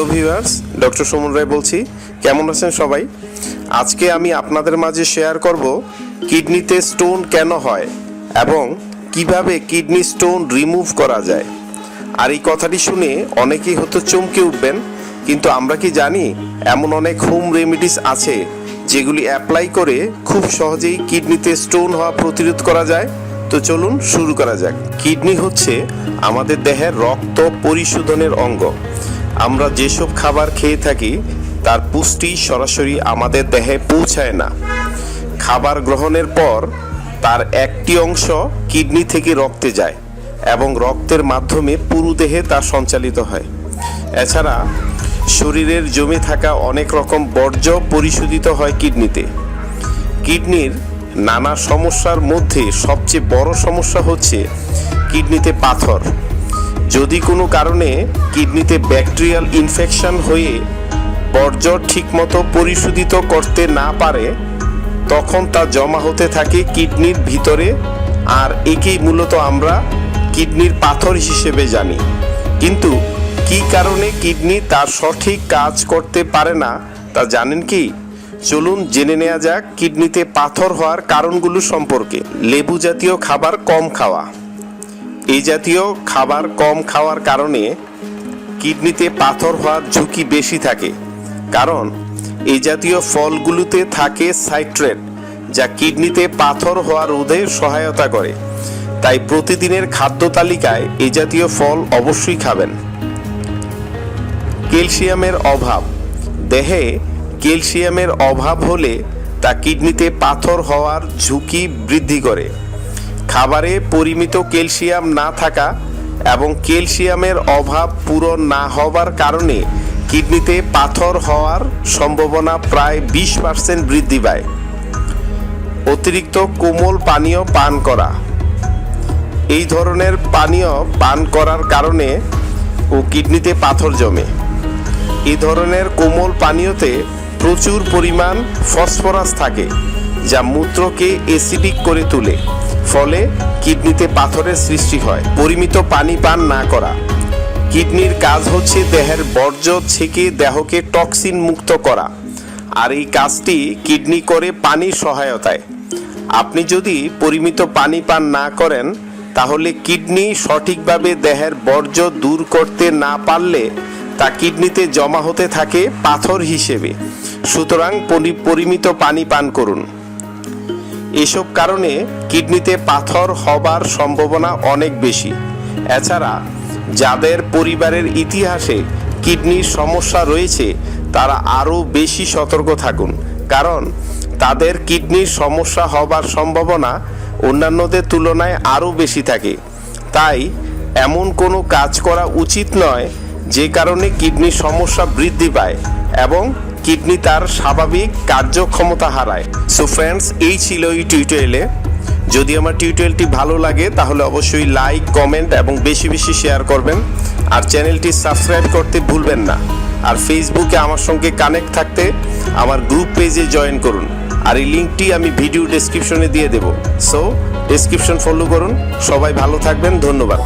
Hello viewers, doctor Suman Roy বলছি। কেমন আছেন সবাই? আজকে আমি আপনাদের মাঝে শেয়ার করব কিডনিতে স্টোন কেন হয় এবং কিভাবে কিডনি স্টোন রিমুভ করা যায়। আর এই কথাটি শুনে অনেকেই হয়তো চমকে উঠবেন, কিন্তু আমরা কি জানি এমন অনেক হোম রেমিডিস আছে যেগুলি অ্যাপ্লাই করে খুব সহজেই কিডনিতে স্টোন হওয়া প্রতিরোধ করা যায়। তো চলুন শুরু করা যাক। কিডনি হচ্ছে আমাদের দেহের রক্ত পরিশোধনের অঙ্গ। আমরা যেসব খাবার খেয়ে থাকি তার পুষ্টি সরাসরি আমাদের দেহে পৌঁছায় না। খাবার গ্রহণের পর তার একটি অংশ কিডনি থেকে রক্তে যায় এবং রক্তের মাধ্যমে পুরো দেহে তা সঞ্চালিত হয়। এছাড়া শরীরের জমে থাকা অনেক রকম বর্জ্য পরিশোধিত হয় কিডনিতে। কিডনির নানা সমস্যার মধ্যে সবচেয়ে বড় সমস্যা হচ্ছে কিডনিতে পাথর। যদি কোনো কারণে কিডনিতে ব্যাকটেরিয়াল ইনফেকশন হয়ে বর্জ্য ঠিকমতো পরিশোধিত করতে না পারে, তখন তা জমা হতে থাকে কিডনির ভিতরে, আর একেই মূলত আমরা কিডনির পাথর হিসেবে জানি। কিন্তু কী কারণে কিডনি তার সঠিক কাজ করতে পারে না তা জানেন কি? চলুন জেনে নেওয়া যাক কিডনিতে পাথর হওয়ার কারণগুলো সম্পর্কে। লেবু জাতীয় খাবার কম খাওয়া। এই জাতীয় খাবার কম খাওয়ার কারণে কিডনিতে পাথর হওয়ার ঝুঁকি বেশি থাকে, কারণ এই জাতীয় ফলগুলোতে থাকে সাইট্রেট, যা কিডনিতে পাথর হওয়া রোধে সহায়তা করে। তাই প্রতিদিনের খাদ্য তালিকায় এই জাতীয় ফল অবশ্যই খাবেন। ক্যালসিয়ামের অভাব। দেহে ক্যালসিয়ামের অভাব হলে তা কিডনিতে পাথর হওয়ার ঝুঁকি বৃদ্ধি করে। খাবারে পরিমিত ক্যালসিয়াম না থাকা এবং ক্যালসিয়ামের অভাব পূরণ না হওয়ার কারণে কিডনিতে পাথর হওয়ার সম্ভাবনা প্রায় 20% বৃদ্ধি পায়। অতিরিক্ত কোমল পানীয় পান করা। এই ধরনের পানীয় পান করার কারণে কিডনিতে পাথর জমে। এই ধরনের কোমল পানীয়তে প্রচুর পরিমাণ ফসফরাস থাকে, যা মূত্রকে অ্যাসিডিক করে তোলে, ফলে কিডনিতে পাথরের সৃষ্টি হয়। পরিমিত পানি পান না করা। কিডনির কাজ হচ্ছে দেহের বর্জ্য থেকে দেহকে টক্সিন মুক্ত করা, আর এই কাজটি কিডনি করে পানির সহায়তায়। আপনি যদি পরিমিত পানি পান না করেন, তাহলে কিডনি সঠিকভাবে দেহের বর্জ্য দূর করতে না পারলে তা কিডনিতে জমা হতে থাকে পাথর হিসেবে। সুতরাং পরিমিত পানি পান করুন। এসব কারণে কিডনিতে পাথর হবার সম্ভাবনা অনেক বেশি। এছাড়া যাদের পরিবারের ইতিহাসে কিডনির সমস্যা রয়েছে তারা আরও বেশি সতর্ক থাকুন, কারণ তাদের কিডনির সমস্যা হবার সম্ভাবনা অন্যান্যদের তুলনায় আরও বেশি থাকে। তাই এমন কোনো কাজ করা উচিত নয় যে কারণে কিডনির সমস্যা বৃদ্ধি পায় এবং কিডনি তার স্বাভাবিক কার্যক্ষমতা হারায়। সো ফ্রেন্ডস, এই ছিল এই টিউটোরিয়ালে। যদি আমার টিউটোরিয়ালটি ভালো লাগে তাহলে অবশ্যই লাইক, কমেন্ট এবং বেশি বেশি শেয়ার করবেন। আর চ্যানেলটি সাবস্ক্রাইব করতে ভুলবেন না। আর ফেসবুকে আমার সঙ্গে কানেক্ট থাকতে আমার গ্রুপ পেজে জয়েন করুন, আর এই লিঙ্কটি আমি ভিডিও ডেসক্রিপশনে দিয়ে দেব। সো ডেসক্রিপশন ফলো করুন। সবাই ভালো থাকবেন। ধন্যবাদ।